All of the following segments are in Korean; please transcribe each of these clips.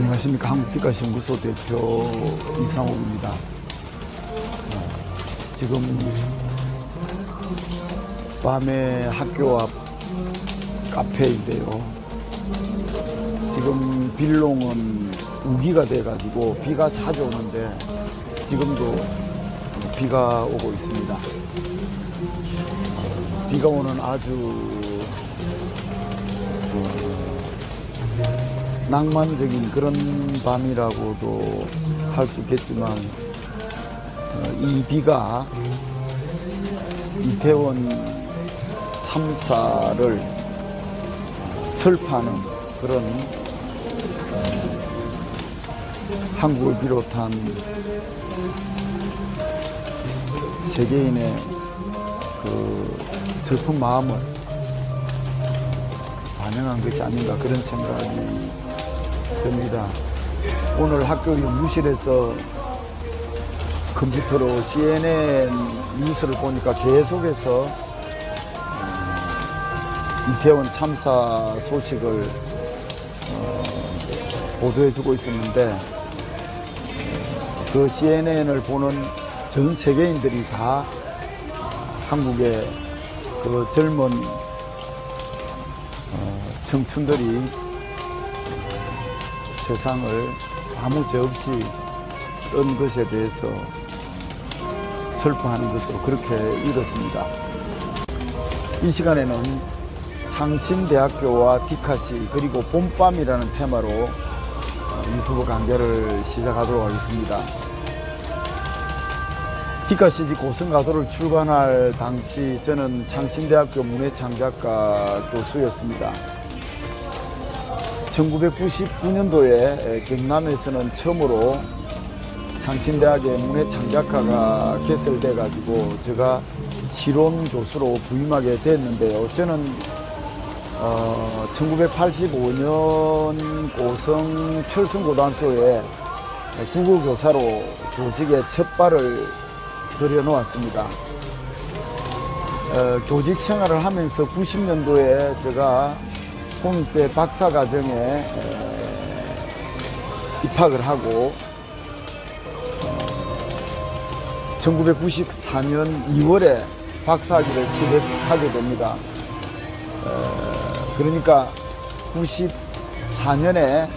안녕하십니까. 한국디카시연구소 대표 이상욱입니다. 지금 밤에 학교 앞 카페인데요. 지금 빌롱은 우기가 돼가지고 비가 자주 오는데 지금도 비가 오고 있습니다. 비가 오는 아주 낭만적인 그런 밤이라고도 할 수 있겠지만 이 비가 이태원 참사를 설파하는 그런 한국을 비롯한 세계인의 그 슬픈 마음을 반영한 것이 아닌가 그런 생각이 듭니다. 오늘 학교 연구실에서 컴퓨터로 CNN 뉴스를 보니까 계속해서 이태원 참사 소식을 보도해주고 있었는데 그 CNN을 보는 전 세계인들이 다 한국의 그 젊은 청춘들이 세상을 아무 죄 없이 떤 것에 대해서 슬퍼하는 것으로 그렇게 읽었습니다. 이 시간에는 창신대학교와 디카시 그리고 봄밤이라는 테마로 유튜브 강좌를 시작하도록 하겠습니다. 디카시지 고성가도를 출간할 당시 저는 창신대학교 문해창작과 교수였습니다. 1999년도에 경남에서는 처음으로 창신대학의 문해창작과가 개설돼 가지고 제가 실온 교수로 부임하게 됐는데요. 저는 1985년 고성 철성고등학교에 국어교사로 조직에 첫 발을 들여놓았습니다. 교직 생활을 하면서 90년도에 제가 홍익대 박사과정에 입학을 하고 1994년 2월에 박사학위를 취득하게 됩니다. 그러니까 94년에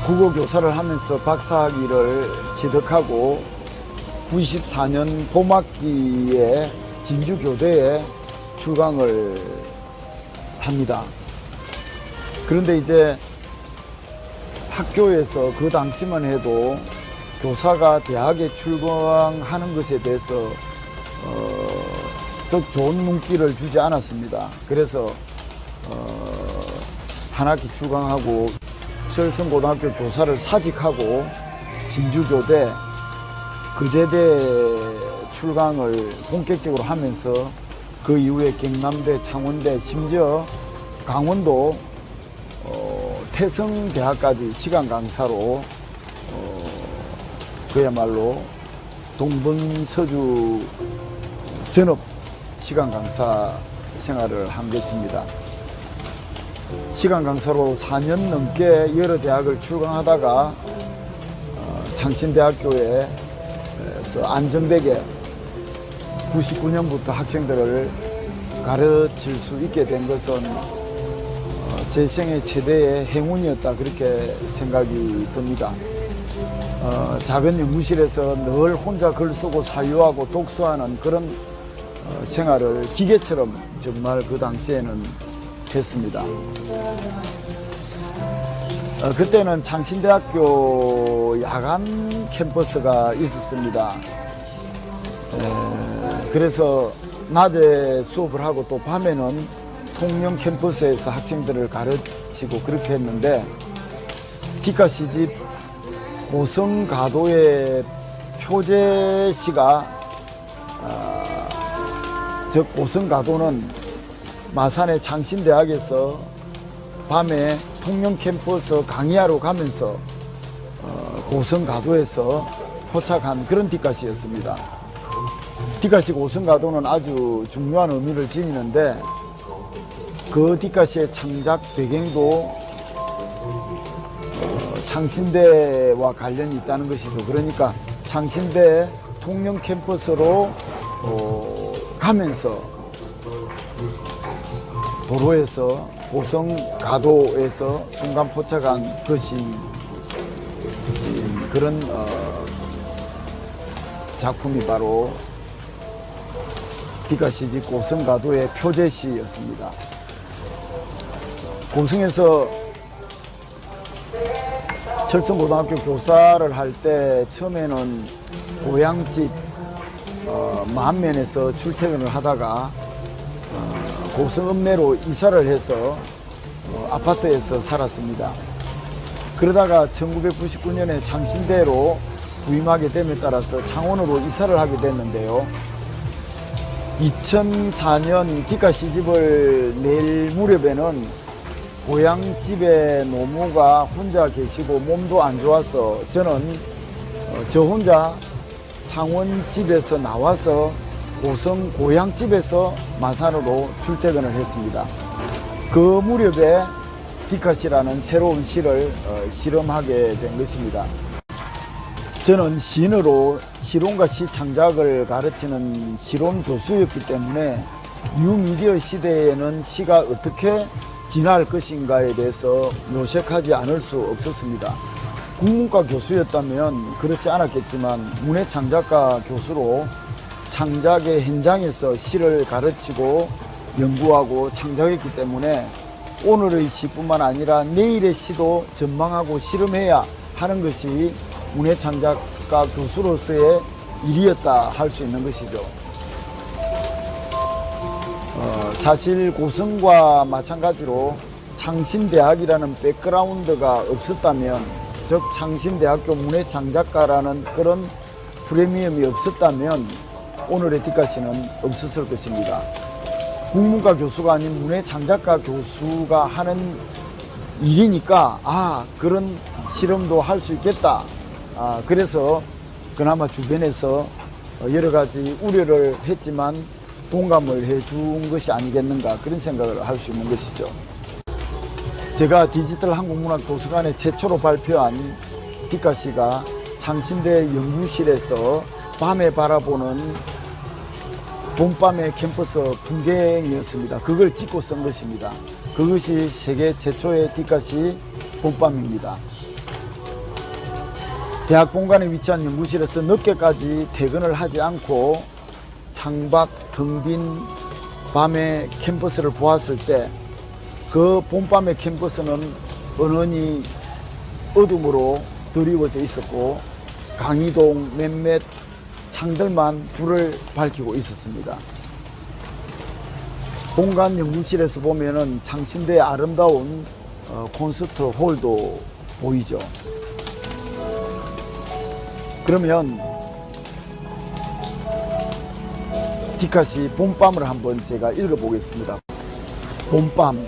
국어교사를 하면서 박사학위를 취득하고 94년 봄학기에 진주교대에 출강을 합니다. 그런데 이제 학교에서 그 당시만 해도 교사가 대학에 출강하는 것에 대해서 썩 좋은 눈길을 주지 않았습니다. 그래서 한 학기 출강하고 철성고등학교 교사를 사직하고 진주교대, 거제대 출강을 본격적으로 하면서 그 이후에 경남대, 창원대, 심지어 강원도 태성대학까지 시간 강사로 그야말로 동분서주 전업 시간 강사 생활을 한 것입니다. 시간 강사로 4년 넘게 여러 대학을 출강하다가 창신대학교에서 안정되게 99년부터 학생들을 가르칠 수 있게 된 것은 제 생애 최대의 행운이었다 그렇게 생각이 듭니다. 작은 연구실에서 늘 혼자 글 쓰고 사유하고 독서하는 그런 생활을 기계처럼 정말 그 당시에는 했습니다. 그때는 창신대학교 야간 캠퍼스가 있었습니다. 그래서 낮에 수업을 하고 또 밤에는 통영 캠퍼스에서 학생들을 가르치고 그렇게 했는데 디카시집 고성가도의 표제시가 즉 고성가도는 마산의 창신대학에서 밤에 통영 캠퍼스 강의하러 가면서 고성가도에서 포착한 그런 디카시였습니다. 디카시 고성가도는 아주 중요한 의미를 지니는데 그 디카시의 창작 배경도 창신대와 관련이 있다는 것이죠. 그러니까 창신대 통영 캠퍼스로 가면서 도로에서 고성 가도에서 순간 포착한 것이 그런 작품이 바로 디카시지 고성 가도의 표제시였습니다. 고성에서 철성고등학교 교사를 할 때 처음에는 고향집 만면에서 출퇴근을 하다가 고성 읍내로 이사를 해서 아파트에서 살았습니다. 그러다가 1999년에 창신대로 부임하게 됨에 따라서 창원으로 이사를 하게 됐는데요. 2004년 디카 시집을 낼 무렵에는 고향집에 노모가 혼자 계시고 몸도 안 좋아서 저는 저 혼자 창원집에서 나와서 고성 고향집에서 마산으로 출퇴근을 했습니다. 그 무렵에 디카시라는 새로운 시를 실험하게 된 것입니다. 저는 시인으로 시론과 시 창작을 가르치는 시론 교수였기 때문에 뉴미디어 시대에는 시가 어떻게 진화할 것인가에 대해서 묘색하지 않을 수 없었습니다. 국문과 교수였다면 그렇지 않았겠지만 문해창작과 교수로 창작의 현장에서 시를 가르치고 연구하고 창작했기 때문에 오늘의 시뿐만 아니라 내일의 시도 전망하고 실험해야 하는 것이 문해창작가 교수로서의 일이었다 할 수 있는 것이죠. 사실 고성과 마찬가지로 창신대학이라는 백그라운드가 없었다면, 즉 창신대학교 문해창작가라는 그런 프리미엄이 없었다면 오늘의 디카시는 없었을 것입니다. 국문과 교수가 아닌 문해창작가 교수가 하는 일이니까 그런 실험도 할 수 있겠다. 그래서 그나마 주변에서 여러 가지 우려를 했지만 동감을 해준 것이 아니겠는가, 그런 생각을 할 수 있는 것이죠. 제가 디지털 한국문학 도서관에 최초로 발표한 디카시가 창신대 연구실에서 밤에 바라보는 봄밤의 캠퍼스 풍경이었습니다. 그걸 찍고 쓴 것입니다. 그것이 세계 최초의 디카시 봄밤입니다. 대학 본관에 위치한 연구실에서 늦게까지 퇴근을 하지 않고 창밖 텅 빈 밤의 캠퍼스를 보았을 때 그 봄밤의 캠퍼스는 은은히 어둠으로 드리워져 있었고 강의동 몇몇 창들만 불을 밝히고 있었습니다. 본관 연구실에서 보면은 창신대의 아름다운 콘서트 홀도 보이죠. 그러면 디카시 봄밤을 한번 제가 읽어보겠습니다. 봄밤,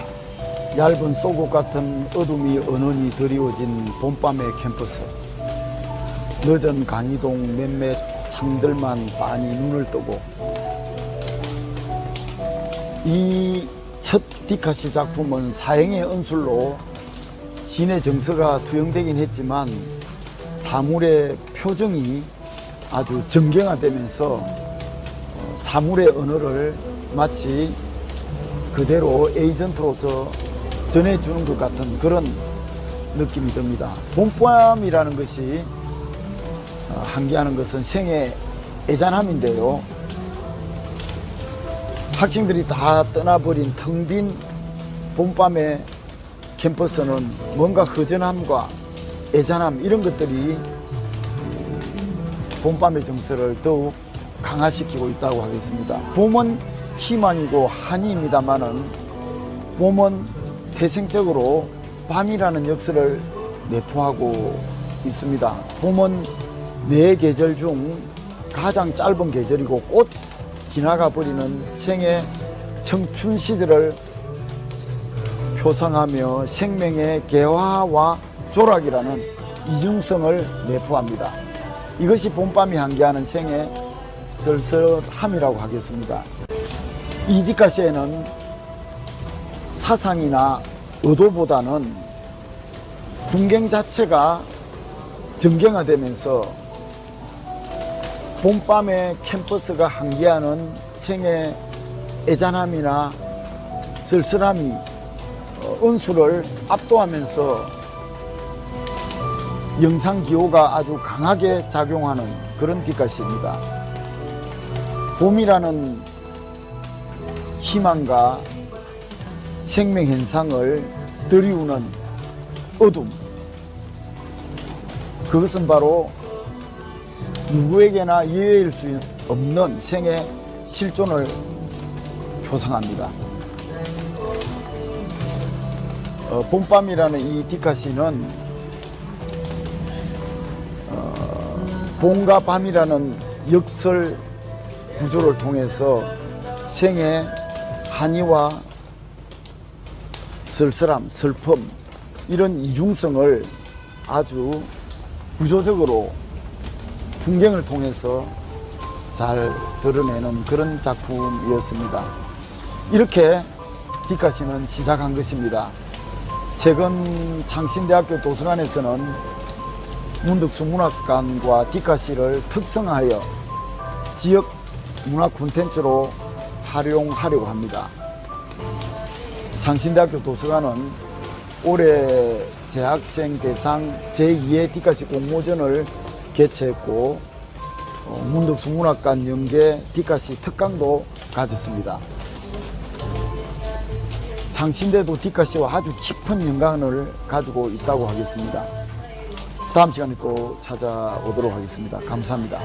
얇은 쏘국 같은 어둠이 은은히 드리워진 봄밤의 캠퍼스. 늦은 강의동 몇몇 창들만 빤히 눈을 뜨고, 이 첫 디카시 작품은 사행의 언술로 시인의 정서가 투영되긴 했지만 사물의 표정이 아주 정경화되면서 사물의 언어를 마치 그대로 에이전트로서 전해주는 것 같은 그런 느낌이 듭니다. 봄밤이라는 것이 한계하는 것은 생의 애잔함인데요. 학생들이 다 떠나버린 텅 빈 봄밤의 캠퍼스는 뭔가 허전함과 애잔함, 이런 것들이 봄밤의 정서를 더욱 강화시키고 있다고 하겠습니다. 봄은 희망이고 한이입니다만은 봄은 태생적으로 밤이라는 역사를 내포하고 있습니다. 봄은 네 계절 중 가장 짧은 계절이고 곧 지나가 버리는 생의 청춘 시절을 표상하며 생명의 개화와 조락이라는 이중성을 내포합니다. 이것이 봄밤이 한계하는 생의 쓸쓸함이라고 하겠습니다. 이 디카시에는 사상이나 의도보다는 풍경 자체가 정경화되면서 봄밤에 캠퍼스가 환기하는 생의 애잔함이나 쓸쓸함이 은수를 압도하면서 영상기호가 아주 강하게 작용하는 그런 뒷가시입니다. 봄이라는 희망과 생명현상을 드리우는 어둠, 그것은 바로 누구에게나 이해할 수 없는 생의 실존을 표상합니다. 봄밤이라는 이 뒷가시는 봄과 밤이라는 역설 구조를 통해서 생의 한이와 쓸쓸함, 슬픔, 이런 이중성을 아주 구조적으로 풍경을 통해서 잘 드러내는 그런 작품이었습니다. 이렇게 뒷가시는 시작한 것입니다. 최근 창신대학교 도서관에서는 문득수 문학관과 뒷가시를 특성하여 지역 문화 콘텐츠로 활용하려고 합니다. 창신대학교 도서관은 올해 재학생 대상 제2회 뒷가시 공모전을 개최했고 문득수 문학관 연계 뒷가시 특강도 가졌습니다. 창신대도 뒷가시와 아주 깊은 연관을 가지고 있다고 하겠습니다. 다음 시간에 또 찾아오도록 하겠습니다. 감사합니다.